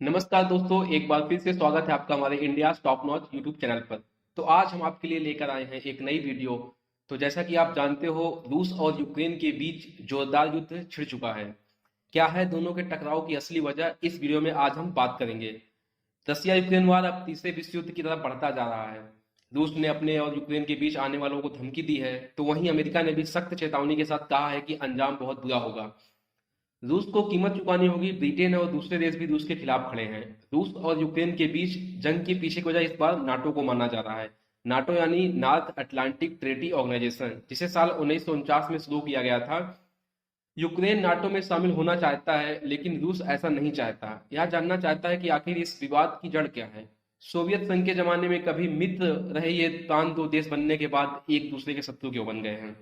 नमस्कार दोस्तों, एक बार फिर से स्वागत है आपका हमारे India top notch YouTube channel पर। तो आज हम आपके लिए लेकर आए हैं एक नई वीडियो। तो जैसा कि आप जानते हो, रूस और यूक्रेन के बीच जोरदार युद्ध छिड़ चुका है। क्या है दोनों के टकराव की असली वजह, इस वीडियो में आज हम बात करेंगे। रसिया यूक्रेन वार अब तीसरे विश्व युद्ध की तरफ बढ़ता जा रहा है। रूस ने अपने और यूक्रेन के बीच आने वालों को धमकी दी है, तो वहीं अमेरिका ने भी सख्त चेतावनी के साथ कहा है कि अंजाम बहुत बुरा होगा। रूस को कीमत चुकानी होगी। ब्रिटेन और दूसरे देश भी रूस के खिलाफ खड़े हैं। रूस और यूक्रेन के बीच जंग के पीछे की वजह इस बार नाटो को माना जा रहा है। नाटो यानी नॉर्थ अटलांटिक ट्रेटी ऑर्गेनाइजेशन, जिसे साल 1949 में शुरू किया गया था। यूक्रेन नाटो में शामिल होना चाहता है, लेकिन रूस ऐसा नहीं चाहता। यह जानना चाहता है कि आखिर इस विवाद की जड़ क्या है। सोवियत संघ के जमाने में कभी मित्र रहे ये प्रांत दो देश बनने के बाद एक दूसरे के शत्रु क्यों बन गए हैं।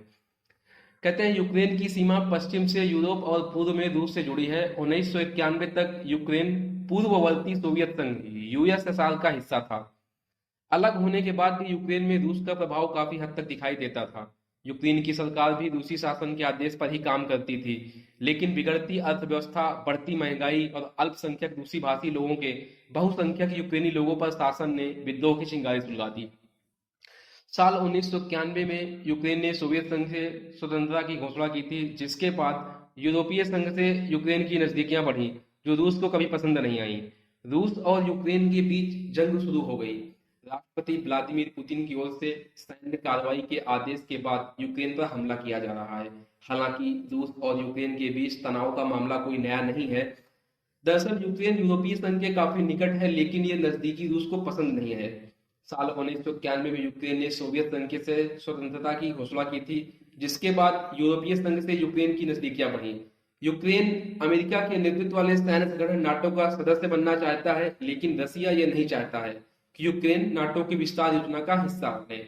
कहते हैं यूक्रेन की सीमा पश्चिम से यूरोप और पूर्व में रूस से जुड़ी है। 1991 तक यूक्रेन पूर्ववर्ती सोवियत संघ यूएसएसआर का हिस्सा था। अलग होने के बाद भी यूक्रेन में रूस का प्रभाव काफी हद तक दिखाई देता था। यूक्रेन की सरकार भी रूसी शासन के आदेश पर ही काम करती थी, लेकिन बिगड़ती अर्थव्यवस्था, बढ़ती महंगाई और अल्पसंख्यक रूसी भाषी लोगों के बहुसंख्यक यूक्रेनी लोगों पर शासन ने विद्रोह की चिंगारी सुलगा दी। साल 1991 में यूक्रेन ने सोवियत संघ से स्वतंत्रता की घोषणा की थी, जिसके बाद यूरोपीय संघ से यूक्रेन की नजदीकियां बढ़ी, जो रूस को कभी पसंद नहीं आई। रूस और यूक्रेन के बीच जंग शुरू हो गई। राष्ट्रपति व्लादिमीर पुतिन की ओर से सैन्य कार्रवाई के आदेश के बाद यूक्रेन पर हमला किया जा रहा है। हालांकि रूस और यूक्रेन के बीच तनाव का मामला कोई नया नहीं है। दरअसल यूक्रेन यूरोपीय संघ के काफी निकट है, लेकिन ये नजदीकी रूस को पसंद नहीं है। साल 1991 में यूक्रेन ने सोवियत संघ से स्वतंत्रता की घोषणा की थी, जिसके बाद यूरोपीय संघ से यूक्रेन की नजदीकियां बढ़ी। यूक्रेन अमेरिका के नेतृत्व वाले सैन्य संगठन नाटो का सदस्य बनना चाहता है, लेकिन रसिया ये नहीं चाहता है कि यूक्रेन नाटो की विस्तार योजना का हिस्सा बने।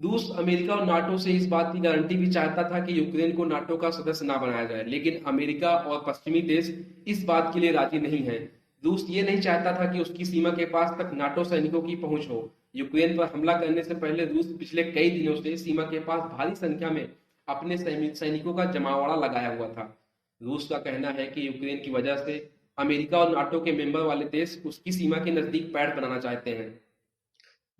रूस अमेरिका और नाटो से इस बात की गारंटी भी चाहता था कि यूक्रेन को नाटो का सदस्य ना बनाया जाए, लेकिन अमेरिका और पश्चिमी देश इस बात के लिए राजी नहीं है। रूस ये नहीं चाहता था कि उसकी सीमा के पास तक नाटो सैनिकों की पहुंच हो। यूक्रेन पर हमला करने से पहले रूस पिछले कई दिनों से सीमा के पास भारी संख्या में अपने सैनिकों का जमावड़ा लगाया हुआ था। रूस का कहना है कि यूक्रेन की वजह से अमेरिका और नाटो के मेंबर वाले देश उसकी सीमा के नजदीक पैठ बनाना चाहते हैं।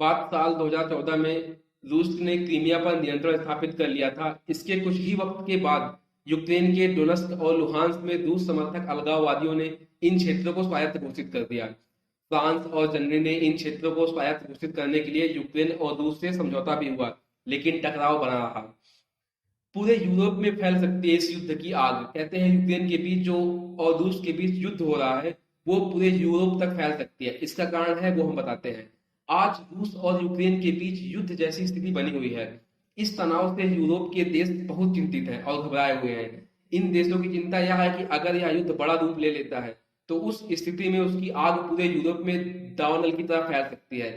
बात साल 2014 में रूस ने क्रीमिया पर नियंत्रण स्थापित कर लिया था। इसके कुछ ही वक्त के बाद यूक्रेन के डोनेत्स्क और लुहांस्क में रूस समर्थक अलगाववादियों ने इन क्षेत्रों को स्वायत्त घोषित कर दिया। फ्रांस और जर्मनी ने इन क्षेत्रों को स्वायत्त घोषित करने के लिए यूक्रेन और रूस से समझौता भी हुआ, लेकिन टकराव बना रहा। पूरे यूरोप में फैल सकती है इस युद्ध की आग। कहते हैं यूक्रेन के बीच जो और रूस के बीच युद्ध हो रहा है, वो पूरे यूरोप तक फैल सकती है। इसका कारण है वो हम बताते हैं। आज रूस और यूक्रेन के बीच युद्ध जैसी स्थिति बनी हुई है। इस तनाव से यूरोप के देश बहुत चिंतित हैं और घबराए हुए हैं। इन देशों की चिंता यह है कि अगर यह युद्ध बड़ा रूप ले लेता है, तो उस स्थिति में उसकी आग पूरे यूरोप में दावानल की तरह फैल सकती है।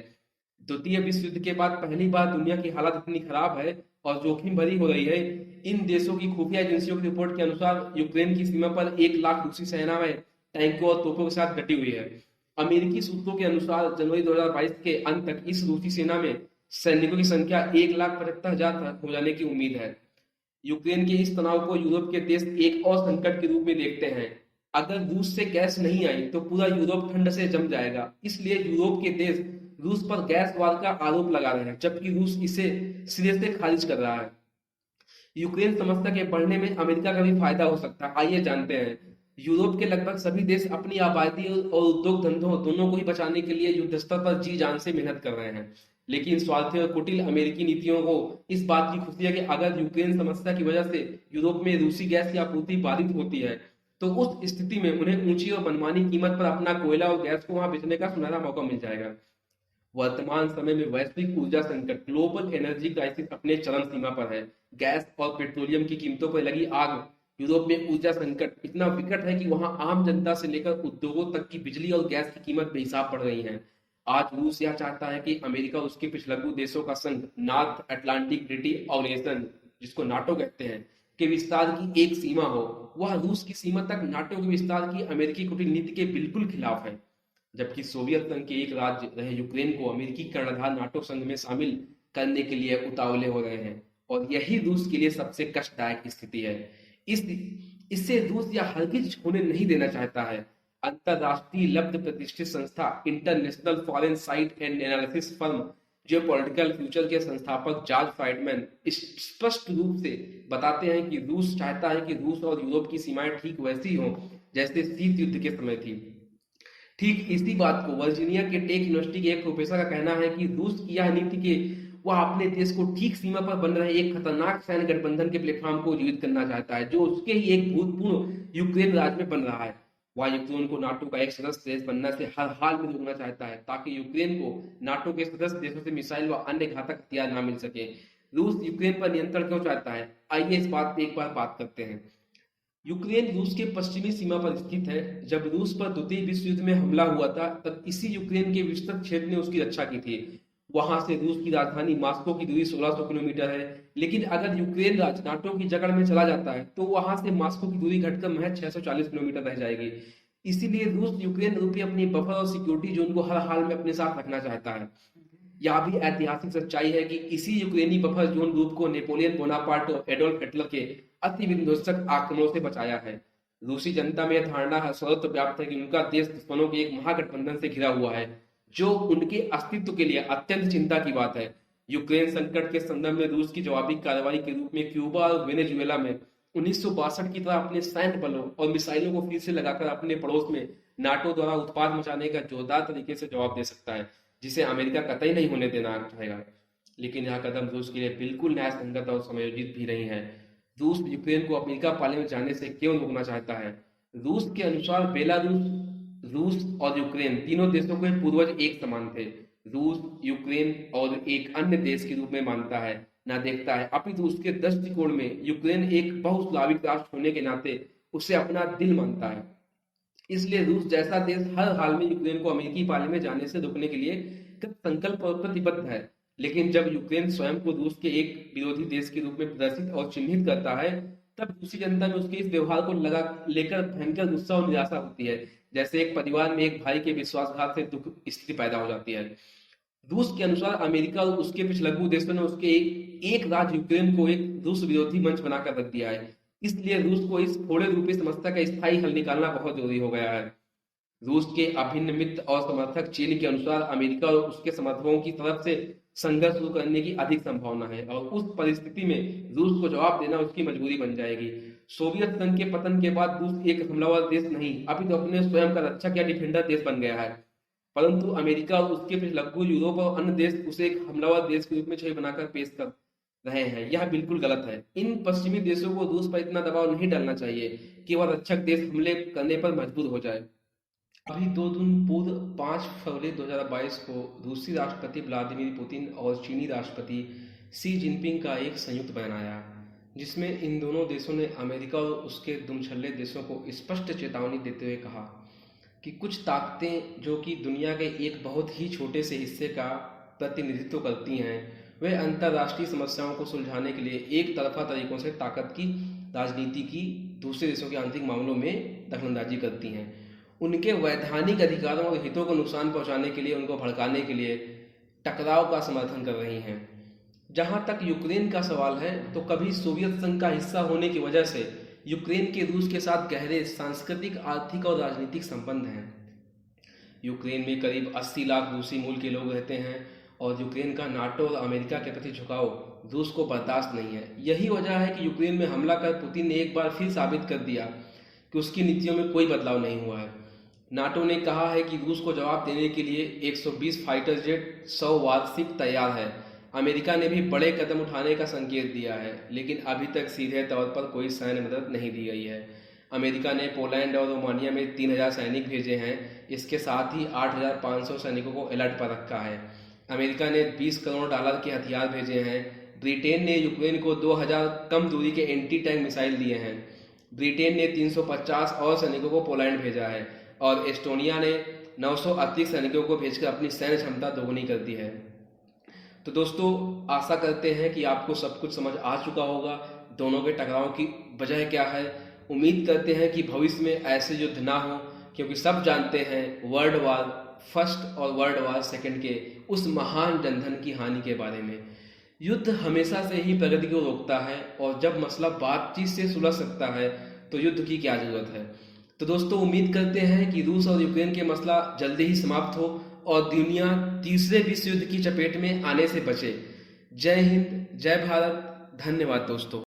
द्वितीय विश्व युद्ध के बाद पहली बार दुनिया की हालत इतनी खराब है और जोखिम भरी हो रही है। इन देशों की खुफिया एजेंसियों की रिपोर्ट के अनुसार यूक्रेन की सीमा पर 1 लाख रूसी सेना में टैंकों और तोपों के साथ डटी हुई है। अमेरिकी सूत्रों के अनुसार जनवरी 2022 के अंत तक इस रूसी सेना में सैनिकों की संख्या 1,75,000 तक हो जाने की उम्मीद है। यूक्रेन के इस तनाव को यूरोप के देश एक और संकट के रूप में देखते हैं। अगर रूस से गैस नहीं आई तो पूरा यूरोप ठंड से जम जाएगा। इसलिए यूरोप के देश रूस पर गैस वार का आरोप लगा रहे हैं, जबकि रूस इसे सिरे से खारिज कर रहा है। यूक्रेन समस्या के बढ़ने में अमेरिका का भी फायदा हो सकता है। आइए जानते हैं। यूरोप के लगभग सभी देश अपनी आबादी और उद्योग धंधों दोनों को ही बचाने के लिए युद्ध स्तर पर जी जान से मेहनत कर रहे हैं। लेकिन स्वार्थी और कुटिल अमेरिकी नीतियों को इस बात की खुशी है कि अगर यूक्रेन समस्या की वजह से यूरोप में रूसी गैस की आपूर्ति बाधित होती है, तो उस स्थिति में उन्हें ऊंची और मनमानी कीमत पर अपना कोयला और गैस को वहां बेचने का सुनहरा मौका मिल जाएगा। वर्तमान समय में वैश्विक ऊर्जा संकट, ग्लोबल एनर्जी क्राइसिस अपने चरम सीमा पर है। गैस और पेट्रोलियम की कीमतों पर लगी आग। यूरोप में ऊर्जा संकट इतना विकट है कि वहां आम जनता से लेकर उद्योगों तक की बिजली और गैस की कीमत बेहिसाब बढ़ रही है। आज रूस यह चाहता है कि अमेरिका और उसके पिछलग्गू देशों का संघ नॉर्थ अटलांटिक ट्रीटी ऑर्गेनाइजेशन, जिसको नाटो कहते हैं, के विस्तार की एक सीमा हो। वह रूस की सीमा तक नाटो के विस्तार की अमेरिकी कूटनीति नीति के बिल्कुल खिलाफ है। जबकि सोवियत संघ के एक राज्य रहे यूक्रेन को अमेरिकी कर्णधार नाटो संघ में शामिल करने के लिए उतावले हो रहे हैं, और यही रूस के लिए सबसे कष्टदायक स्थिति है। इस इससे रूस यह हरगिज होने नहीं देना चाहता है। अंतरराष्ट्रीय लब्ध प्रतिष्ठित संस्था international foreign site and analysis firm geopolitical future के संस्थापक जॉर्ज फ्राइडमैन स्पष्ट रूप से बताते हैं कि रूस चाहता है कि रूस और यूरोप की सीमाएं ठीक वैसी हों जैसे शीत युद्ध के समय थी। ठीक इसी बात को वर्जीनिया के टेक यूनिवर्सिटी के एक प्रोफेसर का कहना है कि रूस की यह नीति के वह अपने देश को ठीक सीमा पर बन रहे एक खतरनाक सैन्य गठबंधन के प्लेटफॉर्म को जीवित करना चाहता है जो उसके ही एक भूतपूर्व यूक्रेन राज्य में बन रहा है। वह यूक्रेन को नाटो का एक सदस्य देश बनने से हर हाल में रोकना चाहता है ताकि यूक्रेन को नाटो के सदस्य देशों से मिसाइल व अन्य घातक हथियार न मिल सके। रूस यूक्रेन पर नियंत्रण क्यों चाहता है, आइए इस बात पे एक बार बात करते हैं। यूक्रेन रूस के पश्चिमी सीमा पर स्थित है। जब रूस पर द्वितीय विश्व युद्ध में हमला हुआ था तब इसी यूक्रेन के विस्तृत क्षेत्र ने उसकी रक्षा की थी। वहां से रूस की राजधानी मॉस्को की दूरी 1600 किलोमीटर है, लेकिन अगर यूक्रेन राज्य नाटो की जकड़ में चला जाता है तो वहां से मॉस्को की दूरी घटकर महज 640 किलोमीटर रह जाएगी। इसीलिए रूस यूक्रेन रूपी अपनी बफर और सिक्योरिटी जोन को हर हाल में अपने साथ रखना चाहता है। यह भी ऐतिहासिक सच्चाई है कि इसी यूक्रेनी बफर जोन रूप को नेपोलियन बोनापार्ट और एडोल्फ हिटलर के अति विध्वंसक आक्रमणों से बचाया है। रूसी जनता में यह धारणा सर्वत्र व्याप्त है कि उनका देश दुश्मनों के एक महागठबंधन से घिरा हुआ है जो उनके अस्तित्व के लिए अत्यंत चिंता की बात है। यूक्रेन संकट के संदर्भ में रूस की जवाबी कार्रवाई के रूप में क्यूबा और वेनेजुएला में 1962 की तरह अपने सैन्य बलों और मिसाइलों को फिर से लगाकर अपने पड़ोस में नाटो द्वारा उत्पाद मचाने का जोरदार तरीके से जवाब दे सकता है, जिसे अमेरिका कतई नहीं होने देना चाहेगा। लेकिन यह कदम रूस के लिए बिल्कुल न्याय संगत और समयोजित भी नहीं है। रूस यूक्रेन को अमेरिका पाले में जाने से क्यों रोकना चाहता है? रूस के अनुसार बेलारूस, रूस और यूक्रेन तीनों देशों के पूर्वज एक समान थे। रूस यूक्रेन और एक अन्य देश के रूप में मानता है, ना देखता है, अपितु उसके दृष्टिकोण में यूक्रेन एक बहुस्लाविक राष्ट्र होने के नाते उसे अपना दिल मानता है। इसलिए रूस जैसा देश हर हाल में यूक्रेन को अमेरिकी पाले में जाने से रोकने के लिए संकल्प और प्रतिबद्ध है। लेकिन जब यूक्रेन स्वयं को रूस के एक विरोधी देश के रूप में प्रदर्शित और चिन्हित करता है तब रूसी जनता में उसके इस व्यवहार को लेकर भयंकर गुस्सा और निराशा होती है। जैसे एक परिवार में एक भाई के विश्वासघात से दुख स्थिति पैदा हो जाती है। रूस के अनुसार अमेरिका और उसके पिछलग्गू देशों ने उसके एक राज्य यूक्रेन को एक रूस विरोधी मंच बनाकर रख दिया है। इसलिए रूस को इस थोड़े रूपी समस्या का स्थायी हल निकालना बहुत जरूरी हो गया है। रूस के अभिन्न मित्र और समर्थक चीन के अनुसार अमेरिका और उसके समर्थकों की तरफ से संघर्ष शुरू करने की अधिक संभावना है और उस परिस्थिति में रूस को जवाब देना उसकी मजबूरी बन जाएगी। सोवियत संघ के पतन के बाद रूस एक हमलावर देश नहीं, अभी तो अपने स्वयं का रक्षक या डिफेंडर देश बन गया है। परंतु अमेरिका और उसके पिछलग्गू यूरोप और अन्य देश उसे एक हमलावर देश के रूप में छवि बनाकर पेश कर रहे हैं। यह बिल्कुल गलत है। इन पश्चिमी देशों को रूस पर इतना दबाव नहीं डालना चाहिए कि वह रक्षक देश हमले करने पर मजबूर हो जाए। अभी 2 दिन पूर्व 5 फरवरी 2022 को रूसी राष्ट्रपति व्लादिमीर पुतिन और चीनी राष्ट्रपति शी जिनपिंग का एक संयुक्त बयान आया जिसमें इन दोनों देशों ने अमेरिका और उसके दुमछल्ले देशों को स्पष्ट चेतावनी देते हुए कहा कि कुछ ताकतें जो कि दुनिया के एक बहुत ही छोटे से हिस्से का प्रतिनिधित्व करती हैं वे अंतर्राष्ट्रीय समस्याओं को सुलझाने के लिए एक तरफा तरीकों से ताकत की राजनीति की दूसरे देशों के आंतरिक मामलों में दखलंदाजी करती हैं। उनके वैधानिक अधिकारों और हितों को नुकसान पहुंचाने के लिए, उनको भड़काने के लिए टकराव का समर्थन कर रही हैं। जहां तक यूक्रेन का सवाल है तो कभी सोवियत संघ का हिस्सा होने की वजह से यूक्रेन के रूस के साथ गहरे सांस्कृतिक, आर्थिक और राजनीतिक संबंध हैं। यूक्रेन में करीब 80 लाख रूसी मूल के लोग रहते हैं और यूक्रेन का नाटो और अमेरिका के प्रति झुकाव रूस को बर्दाश्त नहीं है। यही वजह है कि यूक्रेन में हमला कर पुतिन ने एक बार फिर साबित कर दिया कि उसकी नीतियों में कोई बदलाव नहीं हुआ है। नाटो ने कहा है कि रूस को जवाब देने के लिए 120 फाइटर जेट 100 वार्षिक तैयार है। अमेरिका ने भी बड़े कदम उठाने का संकेत दिया है, लेकिन अभी तक सीधे तौर पर कोई सैन्य मदद नहीं दी गई है। अमेरिका ने पोलैंड और रोमानिया में 3000 सैनिक भेजे हैं। इसके साथ ही 8500 सैनिकों को अलर्ट पर रखा है। अमेरिका ने 20 करोड़ डॉलर के हथियार भेजे हैं। ब्रिटेन ने यूक्रेन को 2000 कम दूरी के एंटी टैंक मिसाइल दिए हैं। ब्रिटेन ने 350 और सैनिकों को पोलैंड भेजा है और एस्टोनिया ने 900 अतिरिक्त सैनिकों को भेजकर अपनी सैन्य क्षमता दोगुनी कर दी है। तो दोस्तों, आशा करते हैं कि आपको सब कुछ समझ आ चुका होगा। दोनों के टकराव की वजह क्या है। उम्मीद करते हैं कि भविष्य में ऐसे युद्ध ना हो, क्योंकि सब जानते हैं वर्ल्ड वार फर्स्ट और वर्ल्ड वार सेकंड के उस महान जनधन की हानि के बारे में। युद्ध हमेशा से ही प्रगति को रोकता है और जब मसला बातचीत से सुलझ सकता है तो युद्ध की क्या जरूरत है। तो दोस्तों उम्मीद करते हैं कि रूस और यूक्रेन के मसला जल्दी ही समाप्त हो और दुनिया तीसरे विश्व युद्ध की चपेट में आने से बचे। जय हिंद, जय भारत, धन्यवाद दोस्तों।